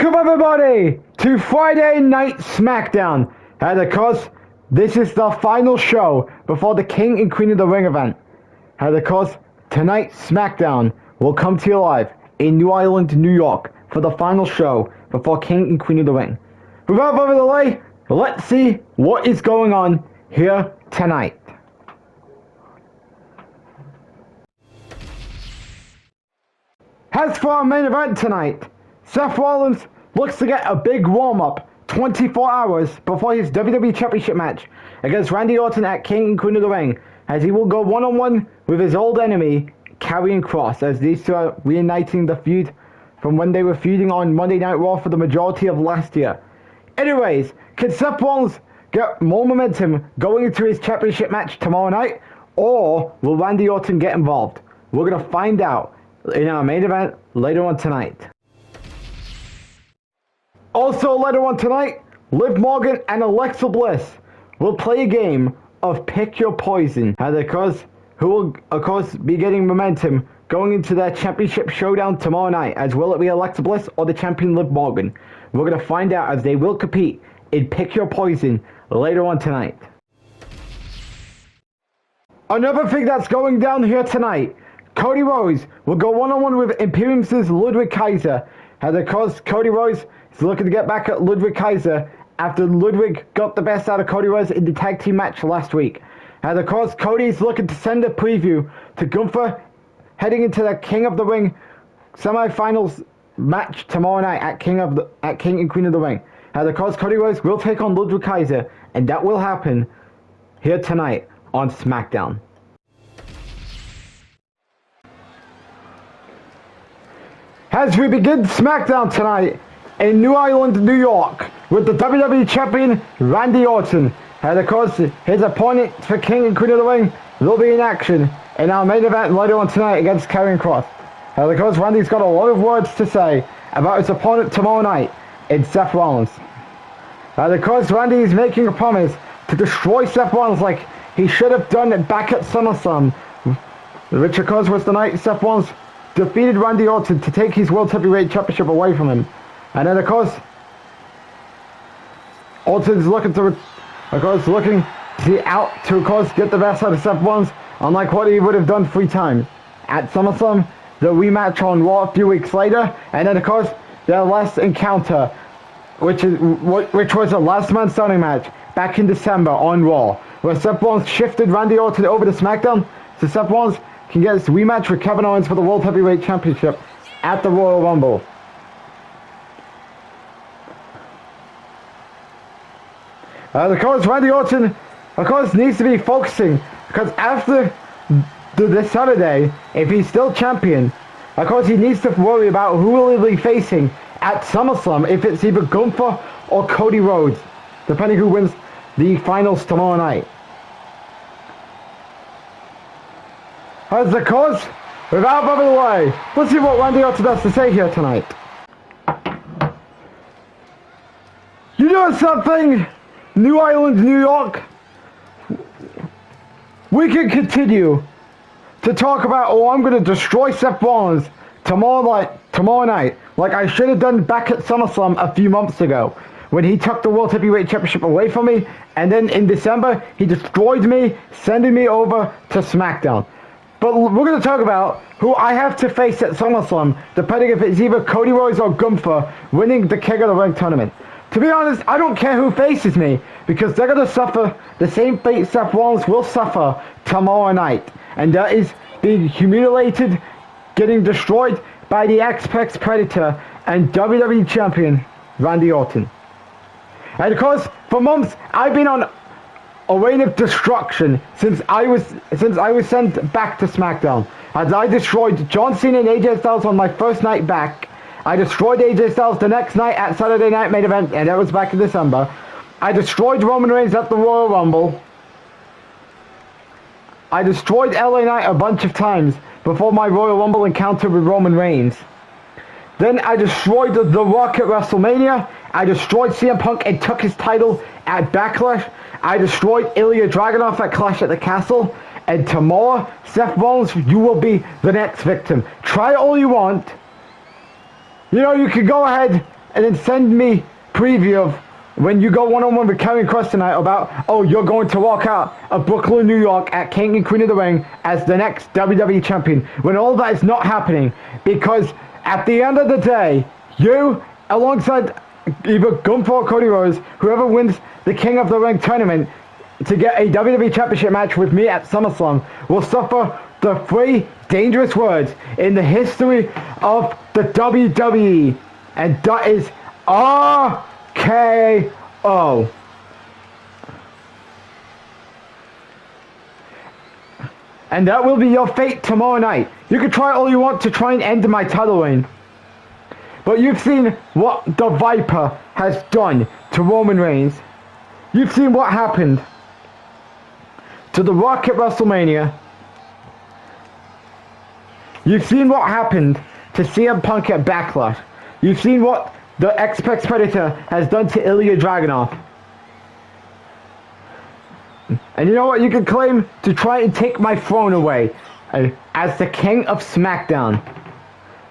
Welcome everybody to Friday Night Smackdown. And of course, this is the final show before the King and Queen of the Ring event. And of course, tonight's Smackdown will come to you live in New Island, New York for the final show before King and Queen of the Ring. Without further delay, let's see what is going on here tonight. As for our main event tonight, Seth Rollins looks to get a big warm-up 24 hours before his WWE Championship match against Randy Orton at King and Queen of the Ring, as he will go one-on-one with his old enemy, Karrion Kross, as these two are reuniting the feud from when they were feuding on Monday Night Raw for the majority of last year. Anyways, can Seth Rollins get more momentum going into his championship match tomorrow night, or will Randy Orton get involved? We're going to find out in our main event later on tonight. Also later on tonight, Liv Morgan and Alexa Bliss will play a game of Pick Your Poison, and of course, who will of course be getting momentum going into their championship showdown tomorrow night, as will it be Alexa Bliss or the champion Liv Morgan? We're going to find out as they will compete in Pick Your Poison later on tonight. Another thing that's going down here tonight, Cody Rhodes will go one-on-one with Imperium's Ludwig Kaiser, and of course Cody Rhodes is looking to get back at Ludwig Kaiser after Ludwig got the best out of Cody Rhodes in the tag team match last week. And of course, Cody is looking to send a preview to Gunther heading into the King of the Ring semi-finals match tomorrow night at King and Queen of the Ring. And of course, Cody Rhodes will take on Ludwig Kaiser, and that will happen here tonight on SmackDown. As we begin SmackDown tonight in New Island, New York, with the WWE Champion Randy Orton. And of course, his opponent for King and Queen of the Ring will be in action in our main event later on tonight against Karrion Kross. And of course, Randy's got a lot of words to say about his opponent tomorrow night in Seth Rollins. And of course, Randy is making a promise to destroy Seth Rollins like he should have done it back at SummerSlam, which of course was the night Seth Rollins defeated Randy Orton to take his World Heavyweight Championship away from him. And then of course, Orton's looking to get the best out of Seth Rollins, unlike what he would have done 3 times at SummerSlam, the rematch on Raw a few weeks later, and then of course their last encounter, which was a last man standing match back in December on Raw, where Seth Rollins shifted Randy Orton over to SmackDown, so Seth Rollins can get his rematch with Kevin Owens for the World Heavyweight Championship at the Royal Rumble. Of course, Randy Orton, of course, needs to be focusing, because after this Saturday, if he's still champion, of course, he needs to worry about who will he be facing at SummerSlam, if it's either Gunther or Cody Rhodes, depending who wins the finals tomorrow night. As of course, without further delay, let's see what Randy Orton has to say here tonight. You know something? New Island, New York, we can continue to talk about, oh, I'm going to destroy Seth Rollins tomorrow night, like I should have done back at SummerSlam a few months ago, when he took the World Heavyweight Championship away from me, and then in December, he destroyed me, sending me over to SmackDown. But we're going to talk about who I have to face at SummerSlam, depending if it's either Cody Rhodes or Gunther winning the King of the Ring tournament. To be honest, I don't care who faces me, because they're going to suffer the same fate Seth Rollins will suffer tomorrow night. And that is being humiliated, getting destroyed by the Apex Predator and WWE Champion Randy Orton. And of course, for months, I've been on a reign of destruction since I was sent back to SmackDown. As I destroyed John Cena and AJ Styles on my first night back. I destroyed AJ Styles the next night at Saturday Night Main Event, and that was back in December. I destroyed Roman Reigns at the Royal Rumble. I destroyed LA Knight a bunch of times before my Royal Rumble encounter with Roman Reigns. Then I destroyed The Rock at WrestleMania. I destroyed CM Punk and took his title at Backlash. I destroyed Ilya Dragunov at Clash at the Castle. And tomorrow, Seth Rollins, you will be the next victim. Try all you want. You know, you can go ahead and then send me preview of when you go one-on-one with Karrion Kross tonight about, oh, you're going to walk out of Brooklyn, New York at King and Queen of the Ring as the next WWE champion, when all that is not happening, because at the end of the day, you, alongside either Gunther or Cody Rhodes, whoever wins the King of the Ring tournament to get a WWE championship match with me at SummerSlam, will suffer the 3 dangerous words in the history of the WWE, and that is RKO. And that will be your fate tomorrow night. You can try all you want to try and end my title reign, but you've seen what the Viper has done to Roman Reigns. You've seen what happened to The Rock at WrestleMania. You've seen what happened to CM Punk at Backlash. You've seen what the Apex Predator has done to Ilya Dragunov. And you know what? You can claim to try and take my throne away as the King of Smackdown,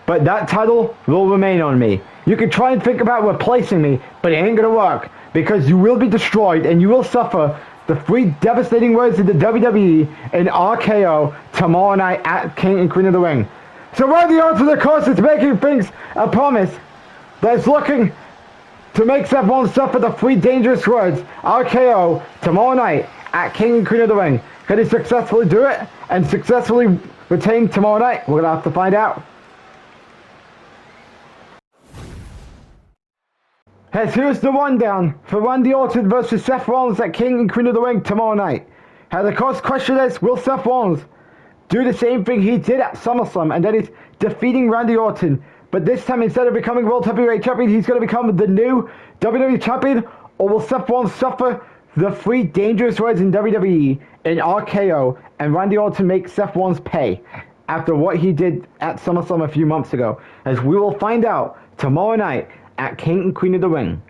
but that title will remain on me. You can try and think about replacing me, but it ain't gonna work, because you will be destroyed and you will suffer the 3 devastating words of the WWE in RKO tomorrow night at King and Queen of the Ring. So Randy Orton, of course, is making things a promise that is looking to make Seth Rollins suffer the 3 dangerous words RKO tomorrow night at King and Queen of the Ring. Can he successfully do it and successfully retain tomorrow night? We're gonna have to find out. As here's the rundown for Randy Orton versus Seth Rollins at King and Queen of the Ring tomorrow night. Now the course question is, will Seth Rollins do the same thing he did at SummerSlam, and that is defeating Randy Orton, but this time instead of becoming World Heavyweight Champion, he's going to become the new WWE Champion? Or will Seth Rollins suffer the 3 dangerous words in WWE in RKO, and Randy Orton make Seth Rollins pay after what he did at SummerSlam a few months ago? As we will find out tomorrow night at King and Queen of the Ring.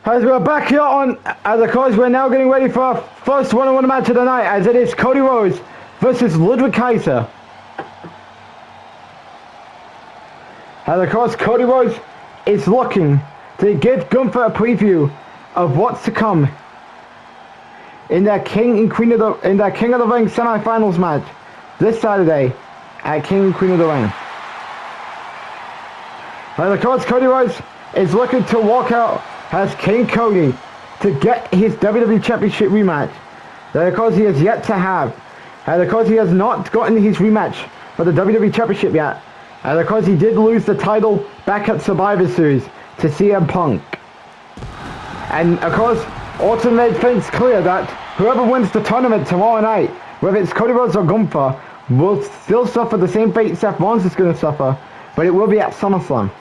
As we're back here on, as of course we're now getting ready for our first one-on-one match of the night, as it is Cody Rhodes versus Ludwig Kaiser. And of course Cody Rhodes is looking to give Gunther a preview of what's to come in that King of the Ring semi-finals match this Saturday at King and Queen of the Ring. And of course Cody Rhodes is looking to walk out as King Cody to get his WWE Championship rematch that of course he has yet to have. And of course he has not gotten his rematch for the WWE Championship yet. And of course he did lose the title back at Survivor Series to CM Punk. And of course Orton made things clear that whoever wins the tournament tomorrow night, whether it's Cody Rhodes or Gunther, will still suffer the same fate Seth Rollins is going to suffer, but it will be at SummerSlam.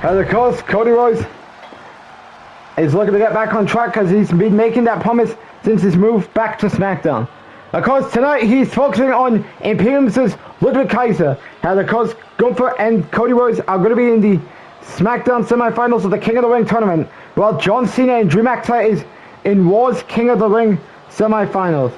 And of course, Cody Rhodes is looking to get back on track because he's been making that promise since his move back to SmackDown. Of course, tonight he's focusing on Imperium's Ludwig Kaiser. And of course, Gunther and Cody Rhodes are going to be in the SmackDown semifinals of the King of the Ring tournament, while John Cena and Drew McIntyre is in Raw's King of the Ring semifinals.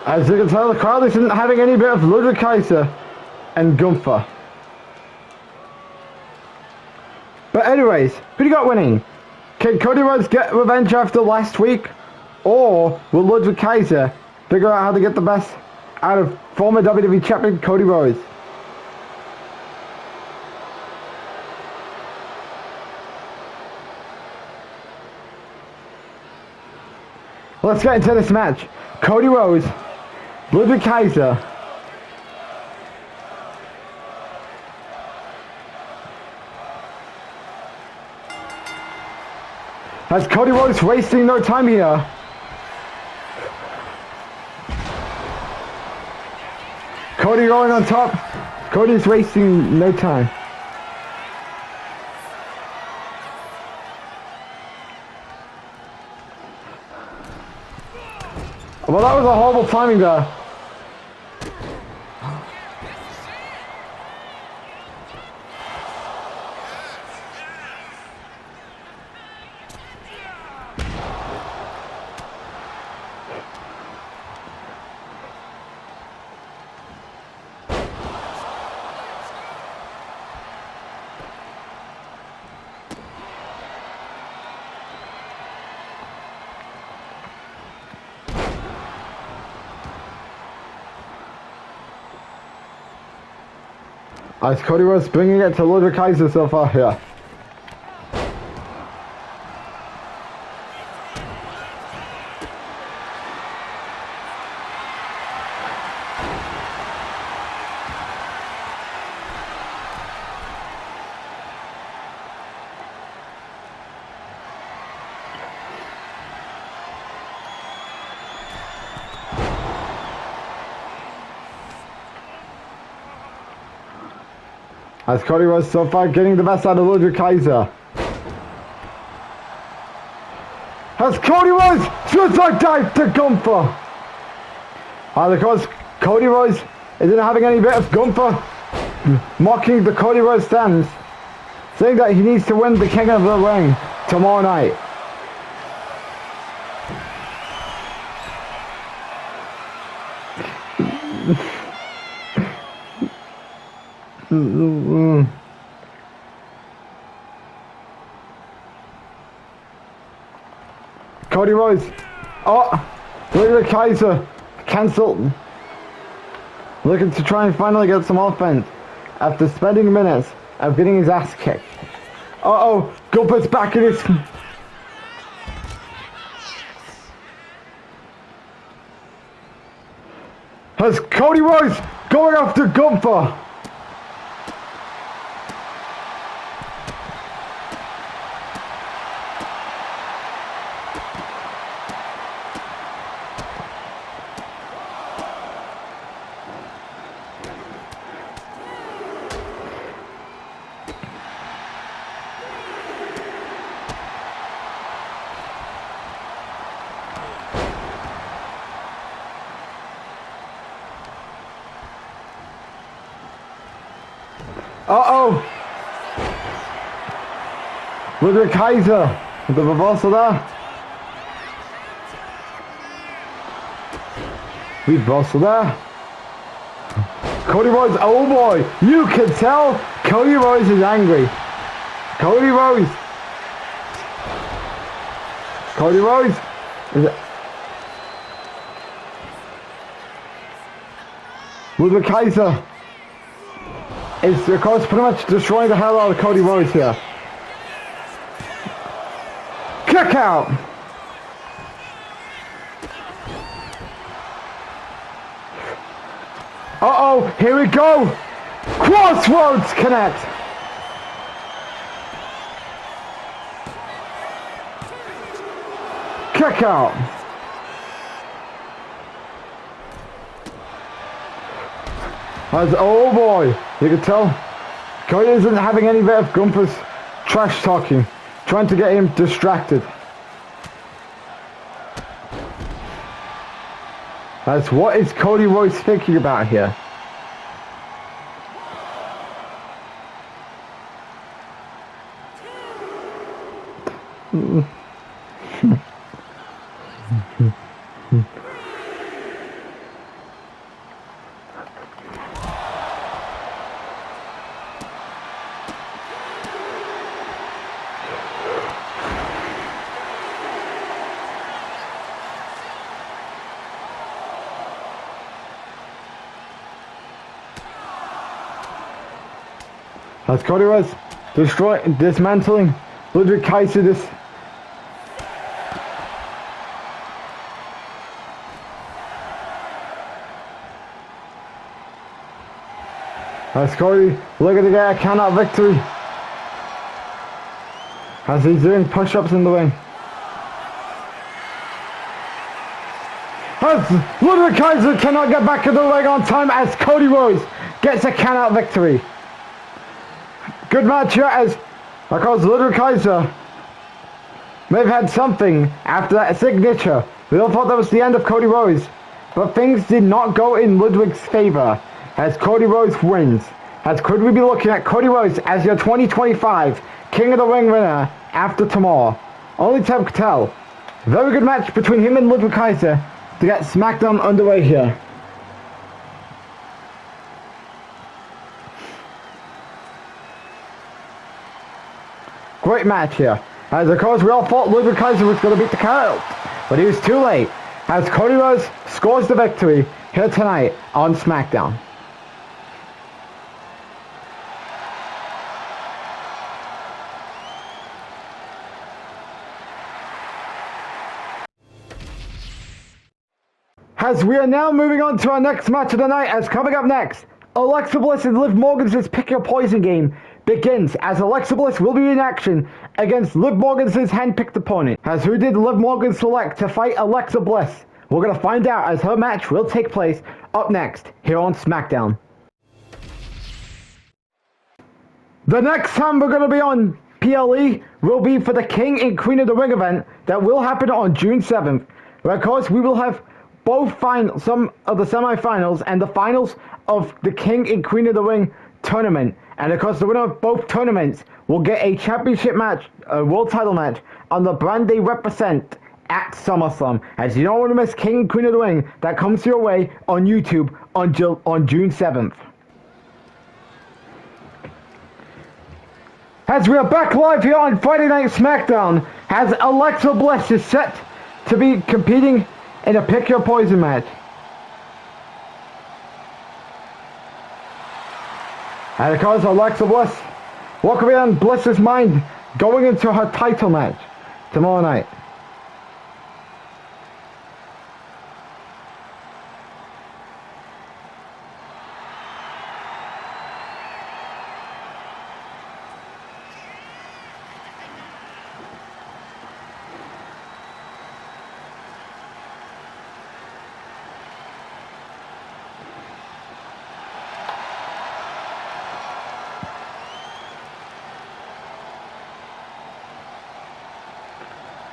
As you can tell, the crowd isn't having any bit of Ludwig Kaiser and Gunther. But anyways, who do you got winning? Can Cody Rhodes get revenge after last week? Or will Ludwig Kaiser figure out how to get the best out of former WWE champion Cody Rhodes? Let's get into this match. Cody Rhodes, Ludwig Kaiser. As Cody Rhodes wasting no time here. Cody going on top. Cody's wasting no time. Well, that was a horrible timing there. As Cody Rhodes bringing it to Ludwig Kaiser so far here. As Cody Rhodes so far getting the best out of Ludwig Kaiser. As Cody Rhodes suicide dive to Gunther. And of course, Cody Rhodes isn't having any bit of Gunther mocking the Cody Rhodes stance, saying that he needs to win the King of the Ring tomorrow night. Cody Rhodes. Oh, Ludwig Kaiser cancelled. Looking to try and finally get some offense after spending minutes of getting his ass kicked. Uh-oh, Gunther's back in his... Has Cody Rhodes going after Gunther. Uh-oh! Ludwig Kaiser with the reversal there. Reversal there. Cody Rhodes, oh boy! You can tell Cody Rhodes is angry. Cody Rhodes. Cody Rhodes. Ludwig Kaiser is, of course, pretty much destroying the hell out of Cody Rhodes here. Kick out! Uh-oh, here we go! Crossroads connect! Kick out! As, oh boy, you can tell Cody isn't having any bit of Gunther's trash talking, trying to get him distracted. As, what is Cody Rhodes thinking about here? As Cody Rhodes dismantling Ludwig Kaiser this. As Cody looking to get a count out victory. As he's doing push-ups in the ring. As Ludwig Kaiser cannot get back in the ring on time as Cody Rhodes gets a count out victory. Good match here as, of course, Ludwig Kaiser may have had something after that signature. We all thought that was the end of Cody Rhodes, but things did not go in Ludwig's favor as Cody Rhodes wins. As could we be looking at Cody Rhodes as your 2025 King of the Ring winner after tomorrow? Only time could tell. Very good match between him and Ludwig Kaiser to get Smackdown underway here. Great match here. As of course we all thought Ludwig Kaiser was going to beat the count, but he was too late. As Cody Rhodes scores the victory here tonight on Smackdown. As we are now moving on to our next match of the night, as coming up next, Alexa Bliss and Liv Morgan's Pick Your Poison game begins, as Alexa Bliss will be in action against Liv Morgan's hand-picked opponent. As who did Liv Morgan select to fight Alexa Bliss? We're going to find out as her match will take place up next here on SmackDown. The next time we're going to be on PLE will be for the King and Queen of the Ring event that will happen on June 7th. Where, of course, we will have some of the semifinals and the finals of the King and Queen of the Ring tournament. And of course, the winner of both tournaments will get a championship match, a world title match, on the brand they represent at SummerSlam. As you don't want to miss King and Queen of the Ring, that comes your way on YouTube on June 7th. As we are back live here on Friday Night SmackDown, as Alexa Bliss is set to be competing in a Pick Your Poison match. And of course, Alexa Bliss, what could be on Bliss's mind going into her title match tomorrow night?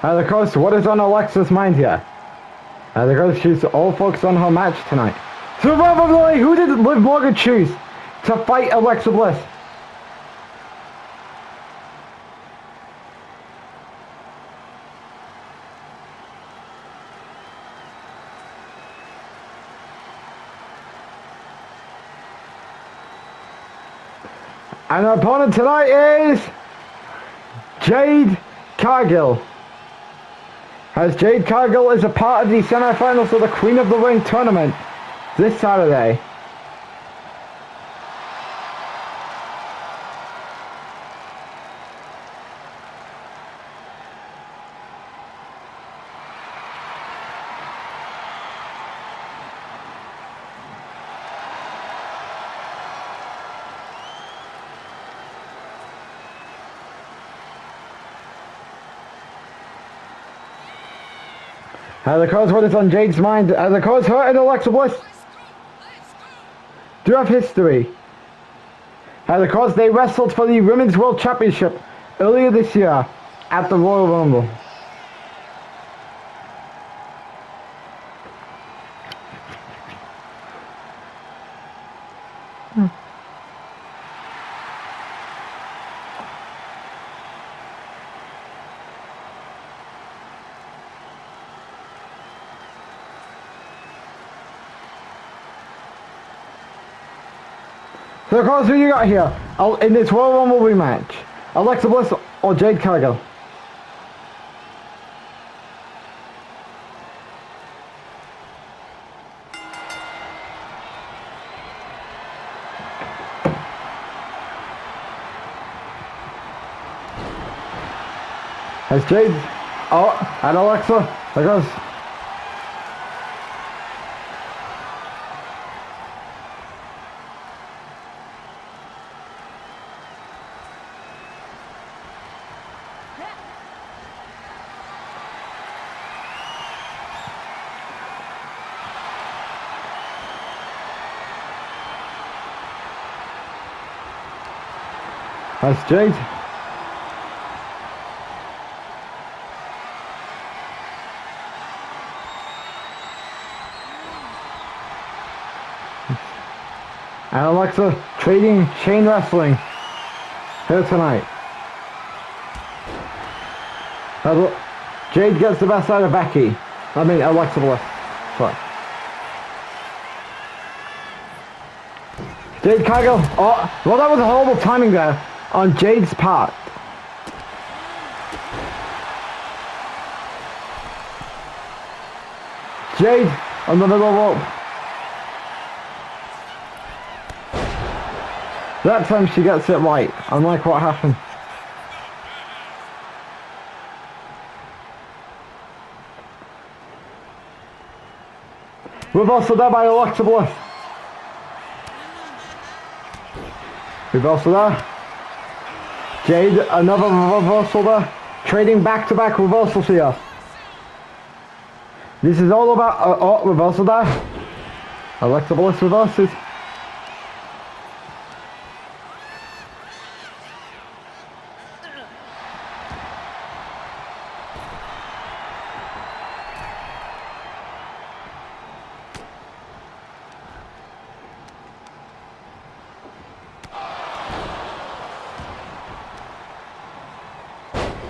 And of course, what is on Alexa's mind here? And of course, she's all focused on her match tonight. Survivor, who did Liv Morgan choose to fight Alexa Bliss? And our opponent tonight is Jade Cargill. As Jade Cargill is a part of the semifinals of the Queen of the Ring tournament this Saturday. As of course, what is on Jade's mind, as of course, her and Alexa Bliss do have history. As of course, they wrestled for the Women's World Championship earlier this year at the Royal Rumble. So of course, who you got here in this Royal Rumble rematch? Alexa Bliss or Jade Cargill? As Jade, oh, and Alexa, there goes. That's Jade. And Alexa trading chain wrestling here tonight. Jade gets the best out of Becky. I mean Alexa Bliss. Sorry. Jade Cargill. Oh, well, that was a horrible timing there on Jade's part. Jade on the middle rope. That time she gets it right, unlike what happened. Reversal there by Alexa Bliss. Reversal there. Jade, another reversal there. Trading back-to-back reversals here. This is all about... reversal there. Alexa Bliss reverses.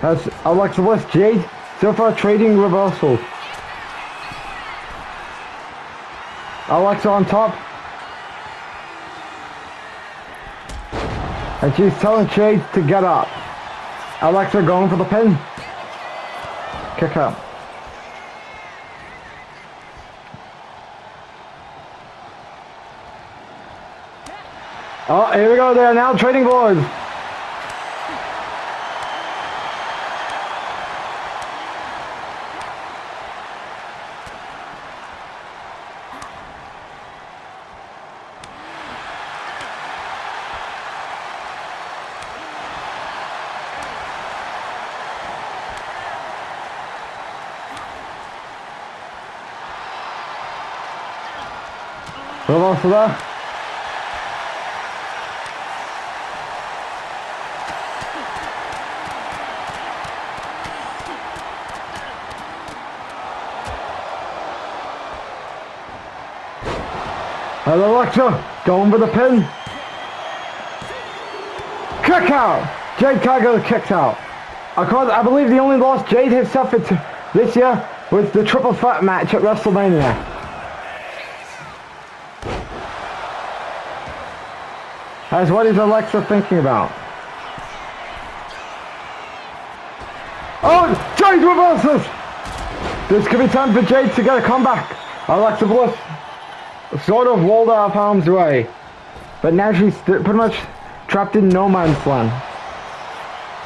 As Alexa Bliss, Jade, so far trading reversal. Alexa on top. And she's telling Jade to get up. Alexa going for the pin. Kick out. Oh, here we go, they are now trading boards. Reversal there. And Alexa going for the pin. Kick out. Jade Cargill kicked out. I believe the only loss Jade has suffered this year was the triple threat match at WrestleMania. As what is Alexa thinking about? Oh, Jade reverses! This could be time for Jade to get a comeback. Alexa Bliss sort of rolled out of harm's way. But now she's pretty much trapped in no man's land.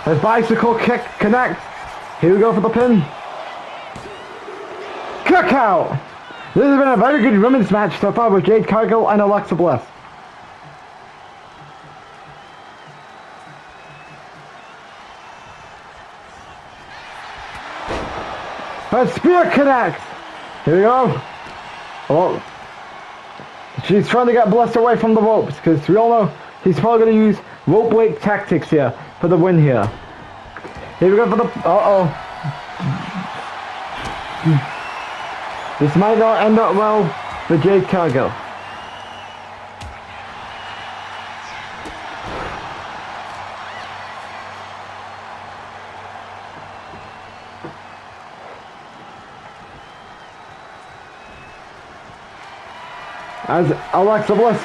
As bicycle kick connects. Here we go for the pin. Kick out! This has been a very good women's match so far with Jade Cargill and Alexa Bliss. A spear connects! Here we go. Oh. She's trying to get Bliss away from the ropes because we all know he's probably going to use rope break tactics here for the win here. Here we go for the... Uh-oh. This might not end up well for Jade Cargill. As Alexa Bliss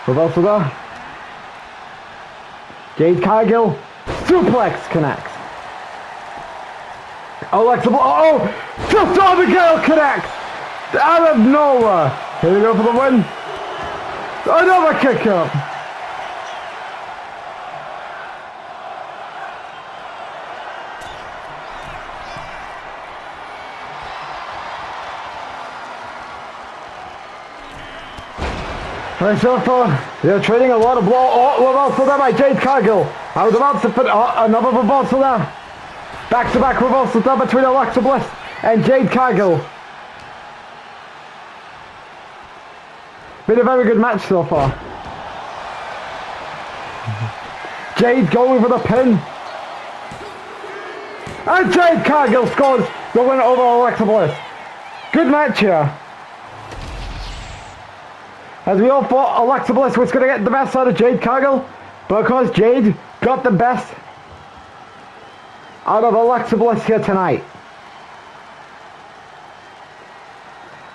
reversal there. Jade Cargill suplex connects. Alexa Bliss, oh, just on the girl connects out of nowhere. Here we go for the win. Another kick up. And so far, they're trading a lot of blow. Oh, reversal there by Jade Cargill. I was about to put another reversal there. Back-to-back reversals there between Alexa Bliss and Jade Cargill. Been a very good match so far. Jade going for the pin. And Jade Cargill scores the win over Alexa Bliss. Good match here. As we all thought Alexa Bliss was going to get the best out of Jade Cargill, but because Jade got the best out of Alexa Bliss here tonight.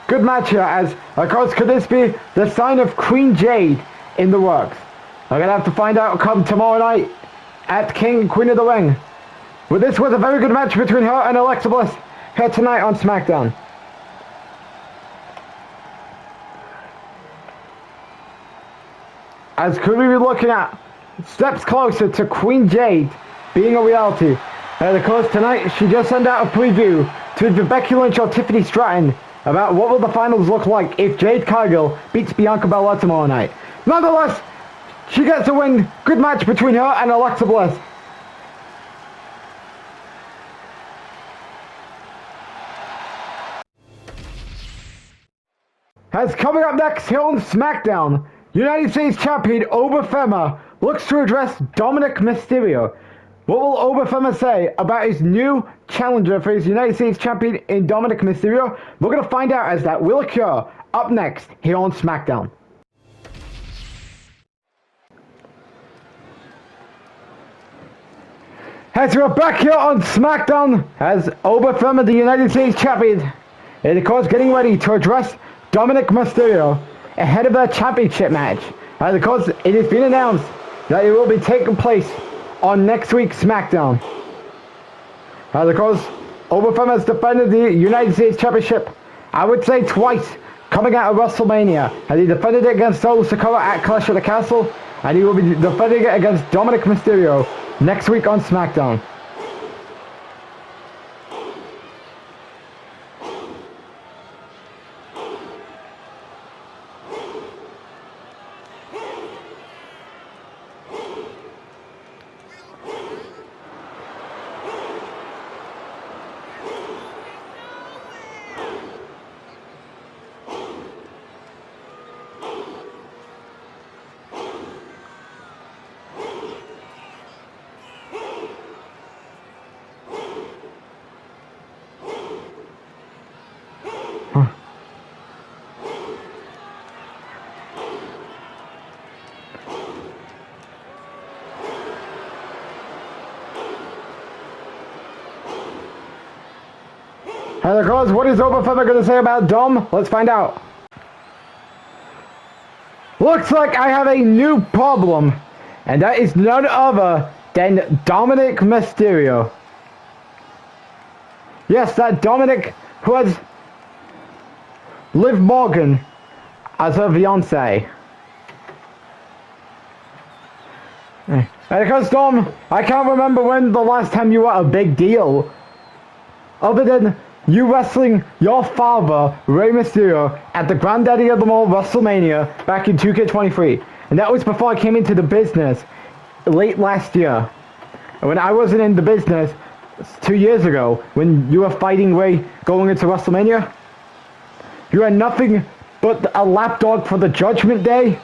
Good match here, as of course could this be the sign of Queen Jade in the works? I'm going to have to find out come tomorrow night at King and Queen of the Ring. But this was a very good match between her and Alexa Bliss here tonight on Smackdown. As could we be looking at steps closer to Queen Jade being a reality. And of course tonight she just sent out a preview to either Becky Lynch or Tiffany Stratton about what will the finals look like if Jade Cargill beats Bianca Belair tomorrow night. Nonetheless, she gets a win. Good match between her and Alexa Bliss. As coming up next here on Smackdown, United States Champion Obafemi looks to address Dominic Mysterio. What will Obafemi say about his new challenger for his United States Champion in Dominic Mysterio? We're going to find out as that will occur up next here on Smackdown. As we're back here on Smackdown, as Obafemi, the United States Champion, is of course getting ready to address Dominic Mysterio ahead of their championship match. And of course, it has been announced that it will be taking place on next week's SmackDown. And of course, Obafemi has defended the United States Championship, I would say twice, coming out of WrestleMania. And he defended it against Solo Sikoa at Clash of the Castle, and he will be defending it against Dominic Mysterio next week on SmackDown. And of course, what is Obafemi going to say about Dom? Let's find out. Looks like I have a new problem, and that is none other than Dominic Mysterio. Yes, that Dominic who has Liv Morgan as her fiance. And of course, Dom, I can't remember when the last time you were a big deal, other than you wrestling your father, Rey Mysterio, at the Granddaddy of them all WrestleMania back in 2K23. And that was before I came into the business late last year. And when I wasn't in the business 2 years ago, when you were fighting Rey going into WrestleMania, you had nothing but a lapdog for the Judgment Day.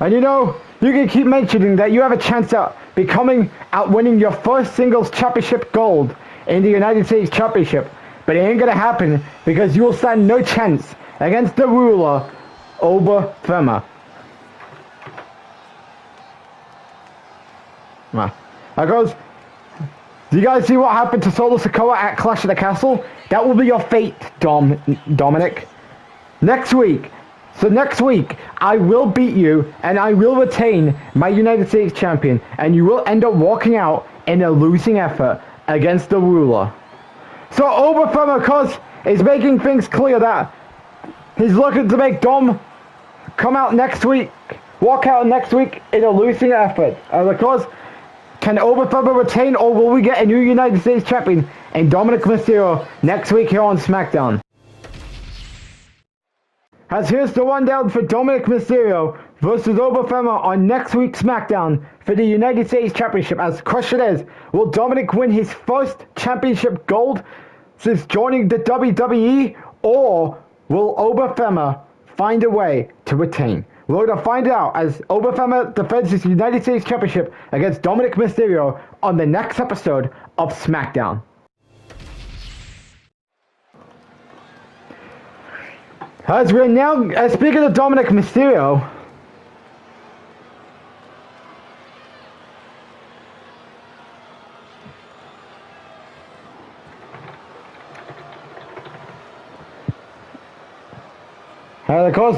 And you know, you can keep mentioning that you have a chance at winning your first singles championship gold in the United States Championship. But it ain't gonna happen because you will stand no chance against the ruler, Obafemi. Of course, do you guys see what happened to Solo Sikoa at Clash of the Castle? That will be your fate, Dominic. Next week. So next week, I will beat you, and I will retain my United States Champion, and you will end up walking out in a losing effort against the ruler. So Obafemi, of course, is making things clear that he's looking to make Dom walk out next week in a losing effort. And of course, can Obafemi retain, or will we get a new United States Champion and Dominic Mysterio next week here on SmackDown. As here's the rundown for Dominic Mysterio versus Obafemi on next week's SmackDown for the United States Championship. As the question is, will Dominic win his first championship gold since joining the WWE, or will Obafemi find a way to retain? We're going to find out as Obafemi defends his United States Championship against Dominic Mysterio on the next episode of SmackDown. As we're now, speaking of Dominic Mysterio, and of course,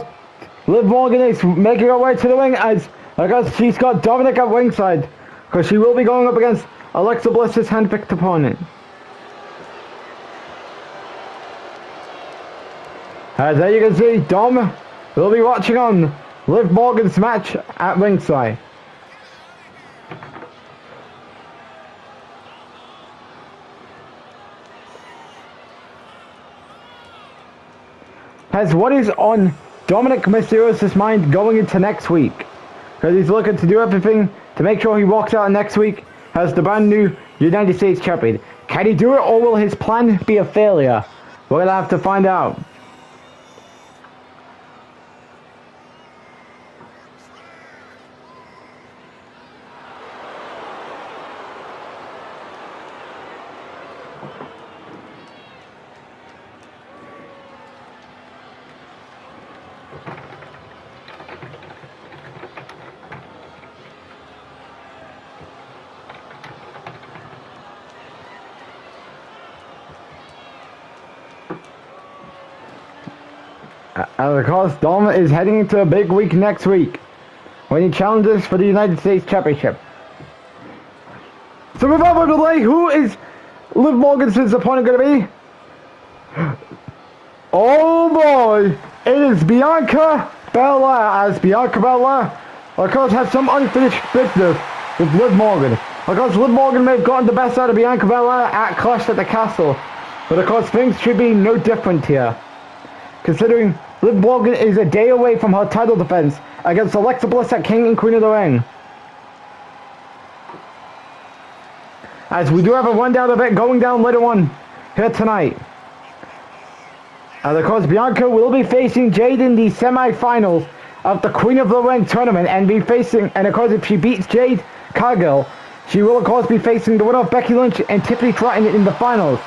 Liv Morgan is making her way to the ring as she's got Dominic at ringside, because she will be going up against Alexa Bliss's handpicked opponent. As there you can see, Dom will be watching on Liv Morgan's match at ringside. As what is on Dominic Mysterio's mind going into next week? Because he's looking to do everything to make sure he walks out next week as the brand new United States Champion. Can he do it, or will his plan be a failure? We're going to have to find out. And of course, Dom is heading into a big week next week when he challenges for the United States Championship. So without further delay, who is Liv Morgan's opponent going to be? Oh boy, it is Bianca Belair, as Bianca Belair, of course, has some unfinished business with Liv Morgan. Of course, Liv Morgan may have gotten the best out of Bianca Belair at Clash at the Castle, but of course, things should be no different here, considering Liv Morgan is a day away from her title defense against Alexa Bliss at King and Queen of the Ring. As we do have a rundown of it going down later on here tonight. And of course, Bianca will be facing Jade in the semi-finals of the Queen of the Ring tournament, and of course, if she beats Jade Cargill, she will of course be facing the winner of Becky Lynch and Tiffany Stratton in the finals.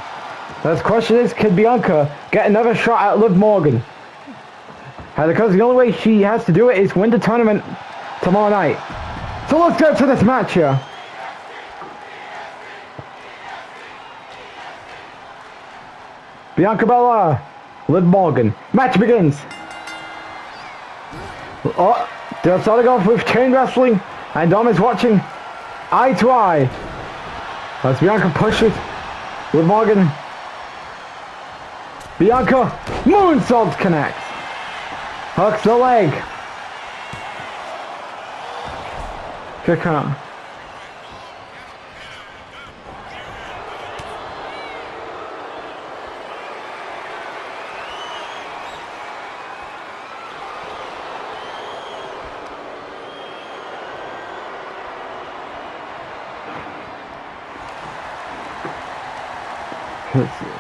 The question is, can Bianca get another shot at Liv Morgan? And because the only way she has to do it is win the tournament tomorrow night. So let's get to this match here. Bianca Belair, Liv Morgan. Match begins. Oh, they're starting off with chain wrestling, and Dom is watching eye to eye as Bianca pushes Liv Morgan. Bianca moonsault connects. Hooks the leg. Kick out.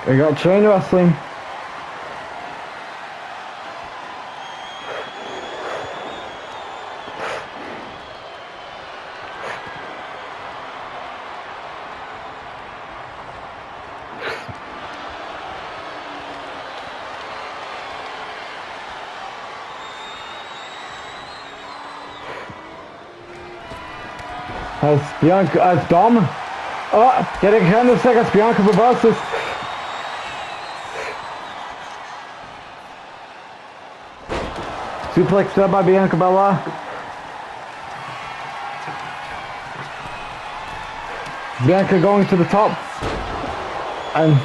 We got chain wrestling. As Dom, getting hand of seconds, Bianca reverses. Suplex there by Bianca Belair. Bianca going to the top, and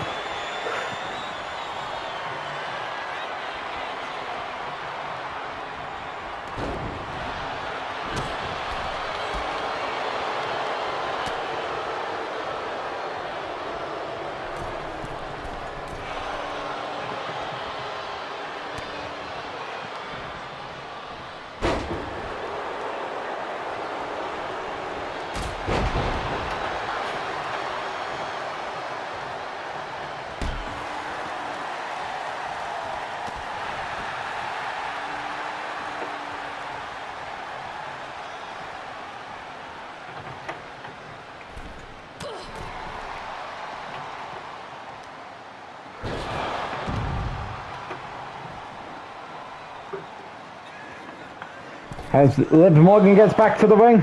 As Liv Morgan gets back to the ring.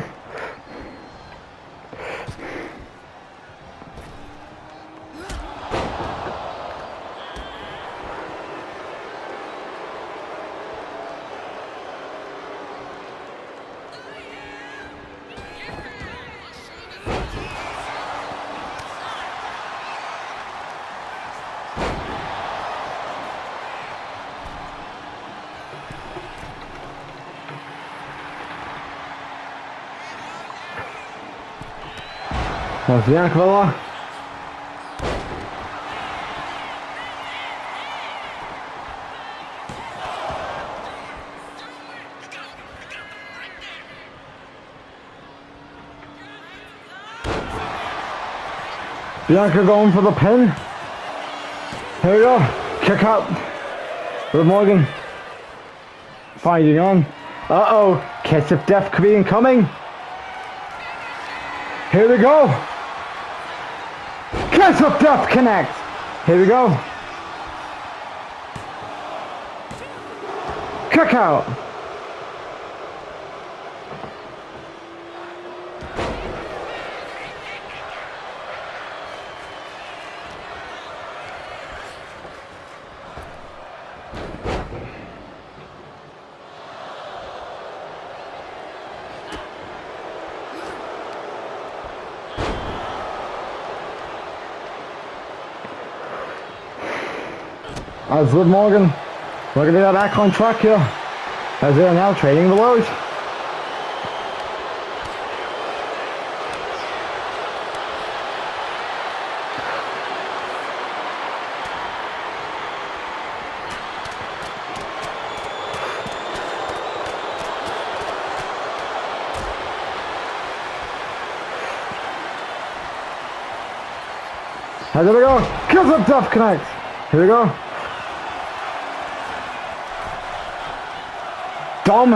There's Bianca Belair. Bianca going for the pin. Here we go. Kick out. Liv Morgan. Fighting on. Uh-oh. Kiss of Death could be incoming. Here we go. Kiss of Death connects. Here we go. Kick out. As Liv Morgan looking to get back on track here, as they're now trading the blows. Here we go, Kiss of Death connects. Here we go. Dom.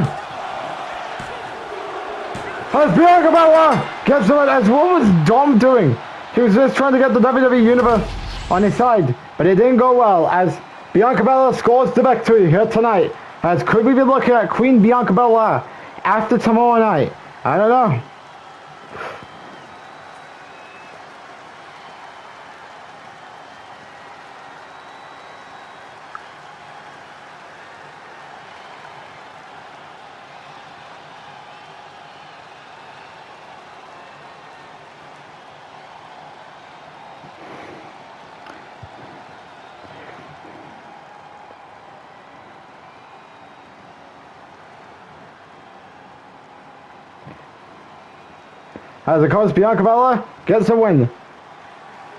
As Bianca Belair gets to it, as what was Dom doing? He was just trying to get the WWE Universe on his side, but it didn't go well as Bianca Belair scores the victory here tonight. As could we be looking at Queen Bianca Belair after tomorrow night? I don't know. As of course Bianca Belair gets a win.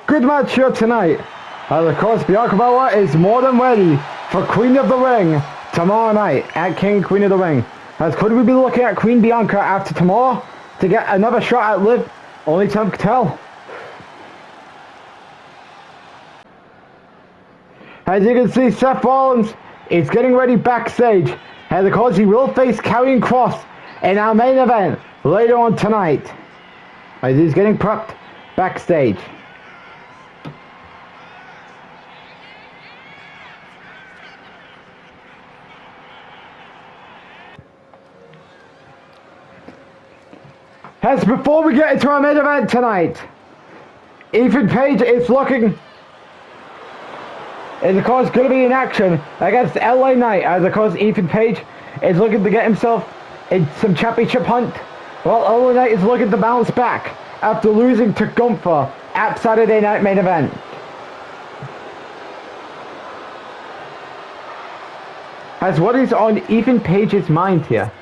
Good match here tonight. As of course Bianca Belair is more than ready for Queen of the Ring tomorrow night at King Queen of the Ring. As could we be looking at Queen Bianca after tomorrow to get another shot at Liv? Only time can tell. As you can see, Seth Rollins is getting ready backstage. As of course he will face Karrion Kross in our main event later on tonight. As he's getting prepped backstage. As before we get into our main event tonight, Ethan Page is looking, is of course going to be in action against LA Knight. As of course Ethan Page is looking to get himself in some championship hunt. Well, LA Knight is looking to bounce back after losing to Gunther at Saturday Night Main Event. As what is on Ethan Page's mind here?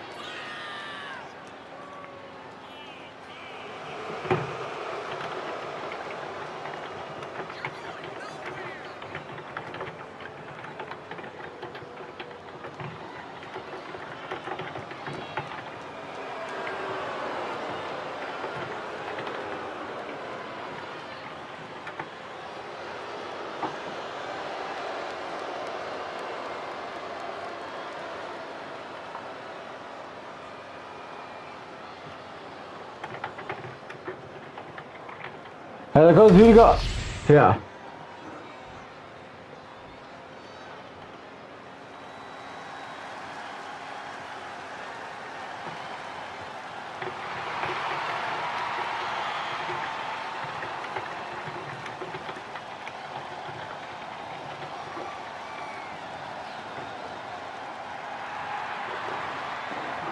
And goes who you got? Yeah.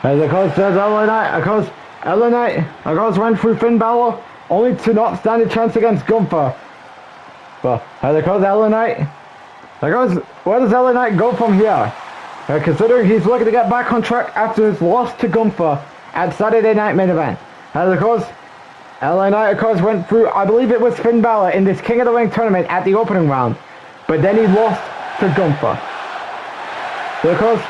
As of course, there's LA Knight. Of course, LA Knight, of course, went through Finn Balor, only to not stand a chance against Gunther. But as of course, LA Knight, of course, where does LA Knight go from here? Considering he's looking to get back on track after his loss to Gunther at Saturday Night Main Event. As of course, LA Knight, of course, went through, I believe it was Finn Balor in this King of the Ring tournament at the opening round. But then he lost to Gunther. So of course,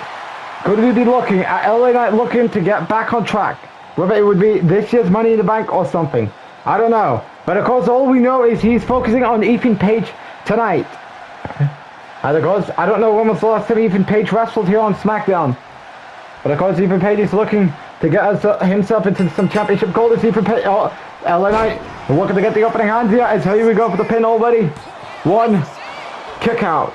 could we be looking at LA Knight looking to get back on track? Whether it would be this year's Money in the Bank or something. I don't know. But of course, all we know is he's focusing on Ethan Page tonight. And of course, I don't know when was the last time Ethan Page wrestled here on SmackDown. But of course, Ethan Page is looking to get himself into some championship gold. It's Ethan Page. Oh, LA Knight looking to get the opening hands here. And so here we go for the pin already. One kick out.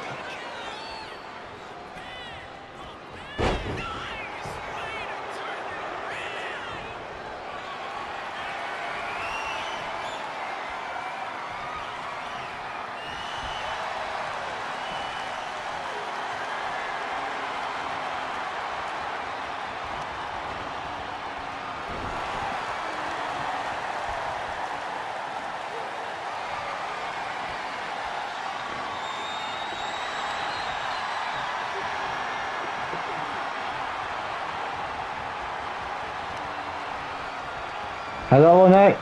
Hello, Nick.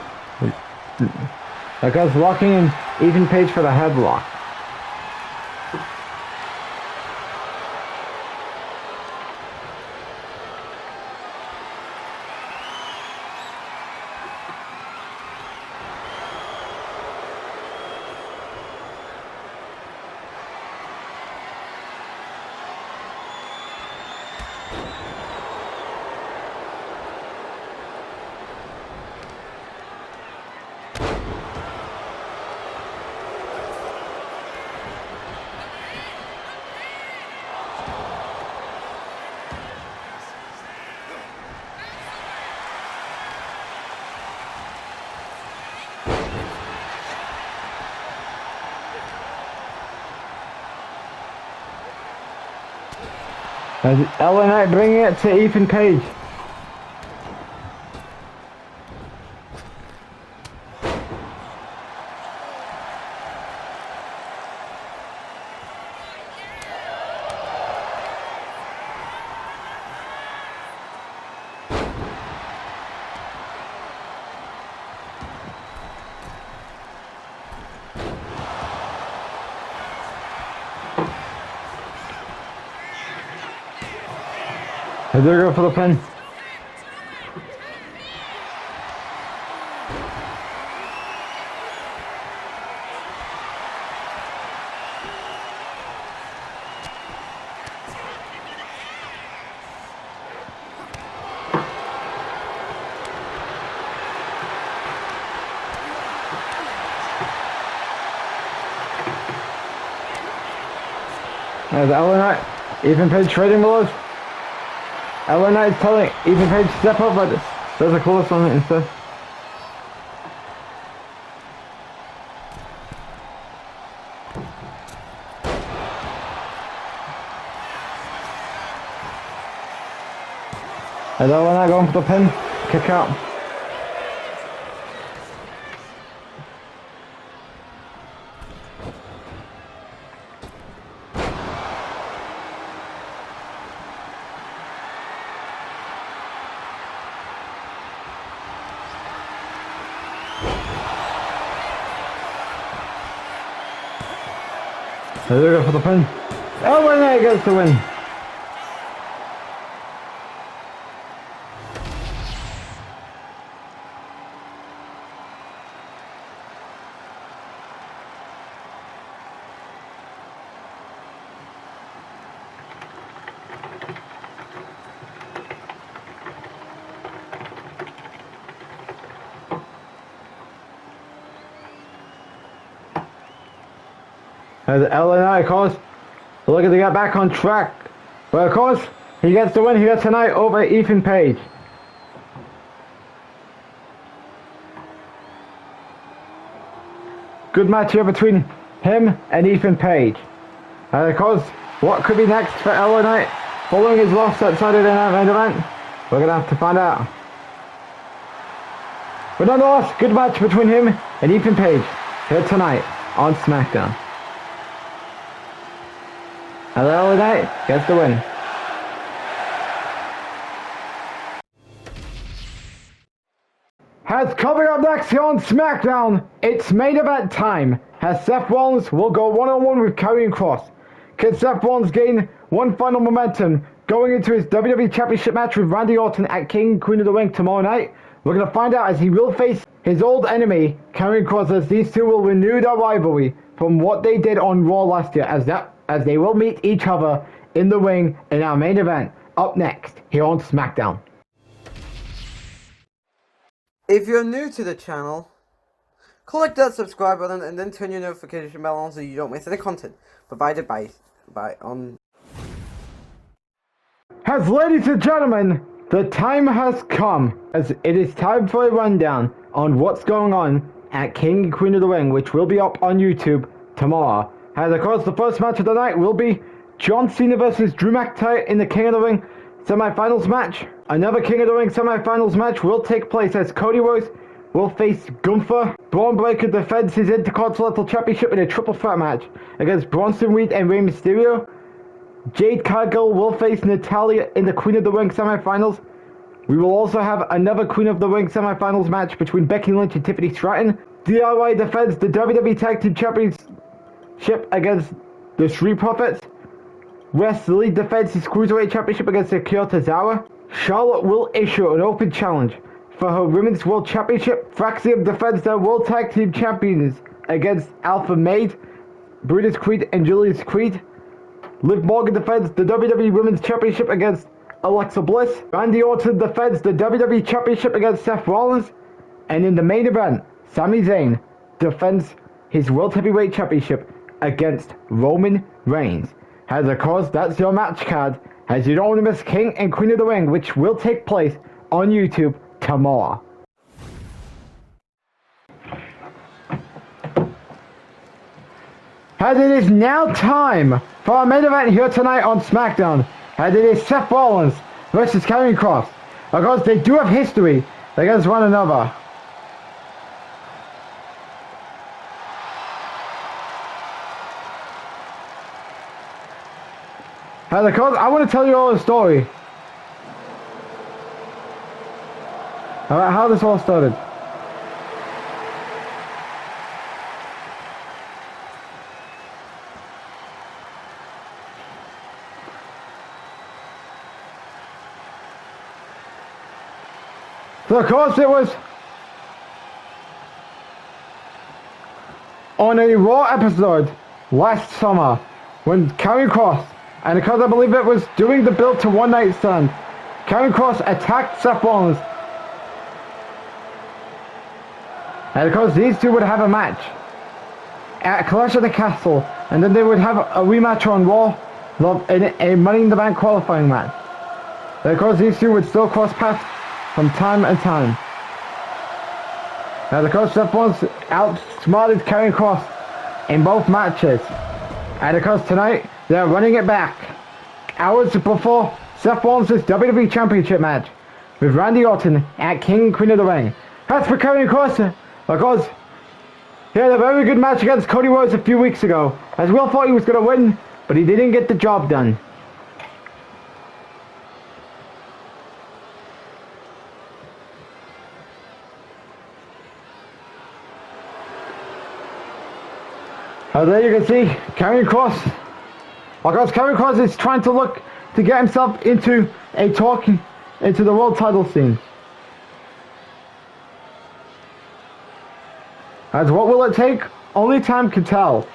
That guy's locking in Ethan Page for the headlock. As LA Knight bringing it to Ethan Page. There they go for the pin. There's LA Knight, Ethan Page trading blows. LA Knight is telling Ethan Page to step up, but there's a close on it instead. And LA Knight going for the pin, kick out. There they go for the pin. LA Knight gets the win. As LA Knight, of course, looking to get back on track. But of course, he gets the win here tonight over Ethan Page. Good match here between him and Ethan Page. And of course, what could be next for LA Knight following his loss at Saturday Night Main Event? We're gonna have to find out. But nonetheless, good match between him and Ethan Page here tonight on SmackDown. And the LA Knight gets the win. As coming up next here on SmackDown, it's main event time, as Seth Rollins will go one-on-one with Karrion Kross. Can Seth Rollins gain one final momentum going into his WWE Championship match with Randy Orton at King and Queen of the Ring tomorrow night? We're going to find out as he will face his old enemy, Karrion Kross, as these two will renew their rivalry from what they did on Raw last year, as they will meet each other in the ring in our main event up next here on SmackDown. If you're new to the channel, click that subscribe button and then turn your notification bell on so you don't miss any content provided by As ladies and gentlemen, the time has come, as it is time for a rundown on what's going on at King and Queen of the Ring, which will be up on YouTube tomorrow. As of course, the first match of the night will be John Cena versus Drew McIntyre in the King of the Ring semi-finals match. Another King of the Ring semi-finals match will take place as Cody Rhodes will face Gunther. Braun Breaker defends his Intercontinental Championship in a triple threat match against Bronson Reed and Rey Mysterio. Jade Cargill will face Natalya in the Queen of the Ring semi-finals. We will also have another Queen of the Ring semi-finals match between Becky Lynch and Tiffany Stratton. DIY defends the WWE Tag Team Championship against the Street Profits. Wes Lee defends his Cruiserweight Championship against Akira Tozawa. Charlotte will issue an open challenge for her Women's World Championship. Fraxium defends their World Tag Team Champions against Alpha Maid, Brutus Creed and Julius Creed. Liv Morgan defends the WWE Women's Championship against Alexa Bliss. Randy Orton defends the WWE Championship against Seth Rollins. And in the main event, Sami Zayn defends his World Heavyweight Championship against Roman Reigns. As of course, that's your match card, as you don't want to miss King and Queen of the Ring, which will take place on YouTube tomorrow. As it is now time for our main event here tonight on SmackDown, as it is Seth Rollins versus Karrion Kross. Of course, they do have history against one another. As of course, I want to tell you all a story about how this all started. So of course it was on a Raw episode last summer when Karrion Kross, and because I believe it was doing the build to One Night Stand, Karrion Kross attacked Seth Rollins. And of course these two would have a match at Clash of the Castle, and then they would have a rematch on Raw in a Money in the Bank qualifying match. And of course these two would still cross paths from time and time. Now of course Seth Rollins outsmarted Karrion Kross in both matches. And of course tonight they're running it back hours before Seth Rollins' WWE Championship match with Randy Orton at King and Queen of the Ring. As for Karrion Kross, of course, he had a very good match against Cody Rhodes a few weeks ago, as we all thought he was going to win, but he didn't get the job done. There you can see Karrion Kross. Of course, Karrion Kross is trying to look to get himself into the world title scene. As what will it take? Only time can tell.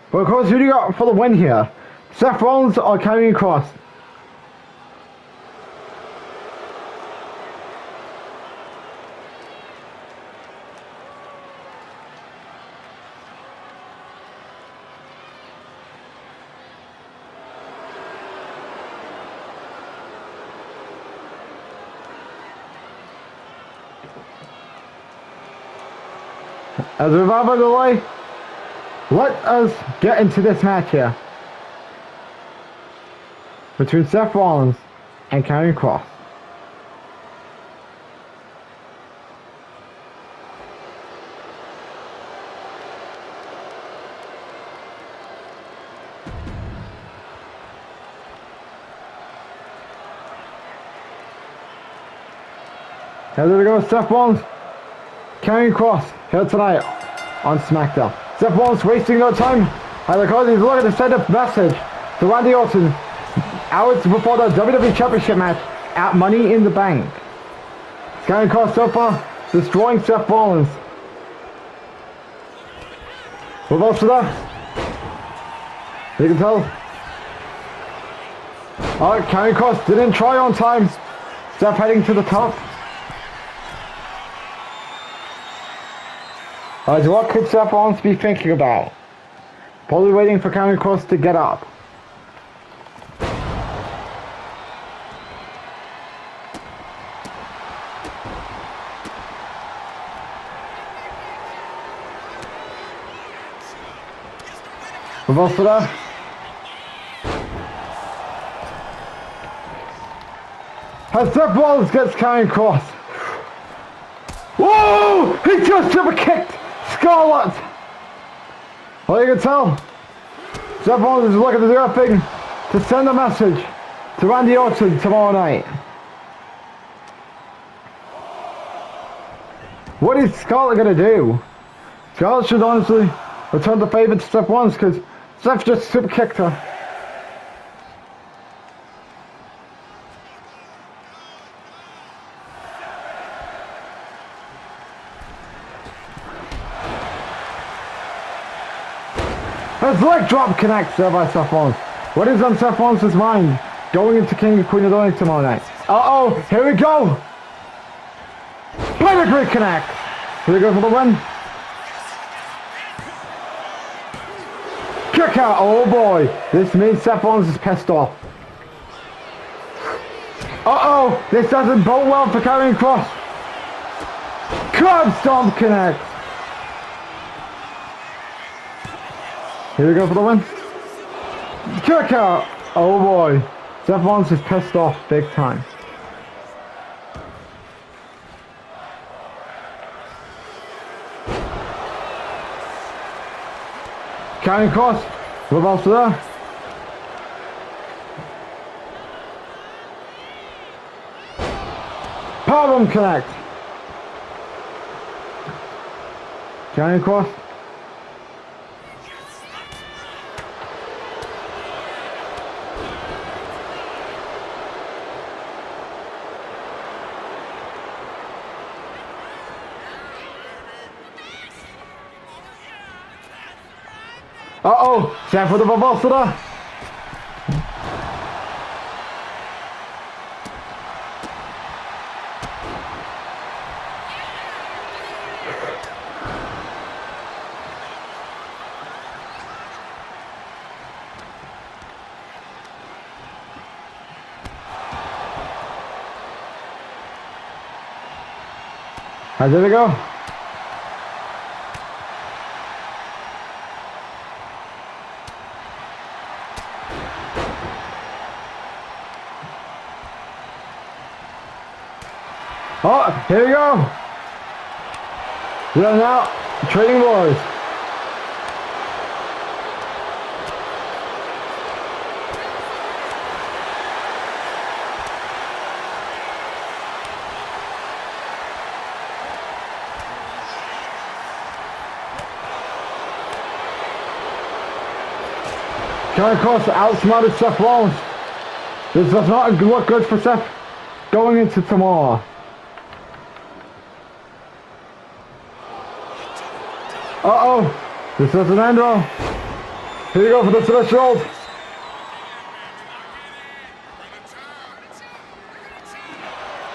But of course, who do you got for the win here? Seth Rollins or Karrion Kross? As without further delay, let us get into this match here between Seth Rollins and Karrion Kross. Here we go, Seth Rollins, Karrion Kross here tonight on Smackdown. Seth Rollins wasting no time. And because he's looking to send a message to Randy Orton hours before the WWE Championship match at Money in the Bank. Karrion Kross so far destroying Seth Rollins. Reverse to that. You can tell. Alright, Karrion Kross didn't try on time. Seth heading to the top. Alright, so what could Seth Rollins be thinking about? Probably waiting for Karrion Kross to get up. Reverse to that. As Seth Rollins gets Karrion Kross. Whoa! He just super kicked Scarlett! Well, you can tell, Seth Rollins is looking to do everything to send a message to Randy Orton tomorrow night. What is Scarlett gonna do? Scarlett should honestly return the favor to Seth Rollins because Seth just super kicked her. His leg drop connects there by Seth Rollins. What is on Seth Rollins' mind going into King and Queen of the Ring tomorrow night? Uh-oh, here we go! Pedigree connects! Here we go for the win. Kick out, oh boy! This means Seth Rollins is pissed off. Uh-oh, this doesn't bode well for Karrion Kross. Curb stomp connects. Here we go for the win. Kick out! Oh boy. Seth Rollins is pissed off big time. Karrion Kross. Reverse to there. Powerbomb connect. Karrion Kross. Uh-oh, Seth with the reverse to there. Right, there we go. Oh, here we go. We are now trading wars. Karrion Kross outsmarted Seth Rollins. This does not look good for Seth going into tomorrow. Uh-oh, this is an end roll. Here you go for the submission hold.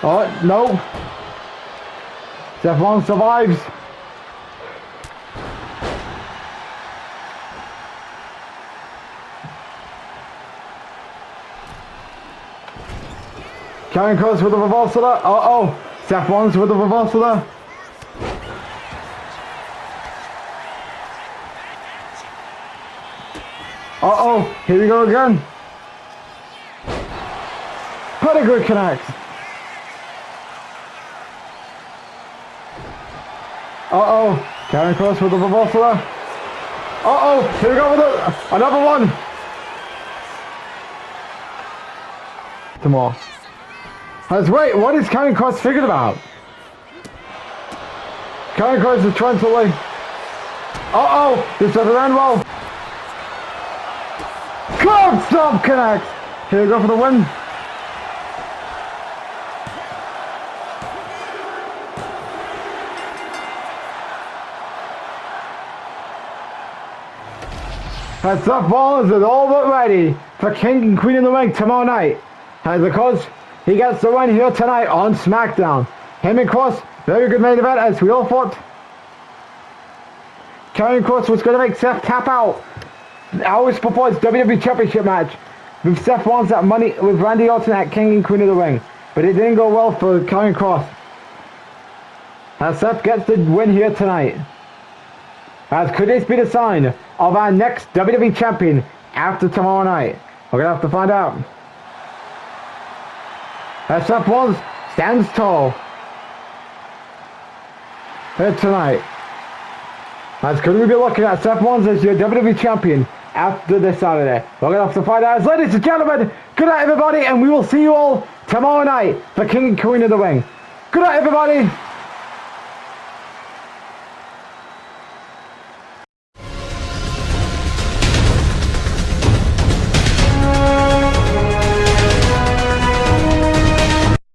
Oh, no. Seth Rollins survives. Karrion Kross with the reversal. Uh-oh. Seth Rollins with the reversal there. Uh-oh, here we go again. Pedigree connects. Uh-oh, Karen Cross with the reversal there. Uh-oh, here we go with another one. Some more. Wait, what is Karen Cross figured about? Karen Cross is trying to lay. Uh-oh, this doesn't end well. Curb stomp connects. Here we go for the win. And Seth Rollins is all but ready for King and Queen of the Ring tomorrow night. And because he gets the win here tonight on Smackdown. Him and Cross, very good main event as we all thought. Karrion Kross was going to make Seth tap out hours before his WWE Championship match with Seth Rollins at Money with Randy Orton at King and Queen of the Ring. But it didn't go well for Karrion Kross. And Seth gets the win here tonight. As could this be the sign of our next WWE Champion after tomorrow night? We're going to have to find out. As Seth Rollins stands tall here tonight. As could we be looking at Seth Rollins as your WWE Champion after this Saturday? We're going to have to find out. Ladies and gentlemen, good night everybody, and we will see you all tomorrow night for King and Queen of the Ring. Good night everybody.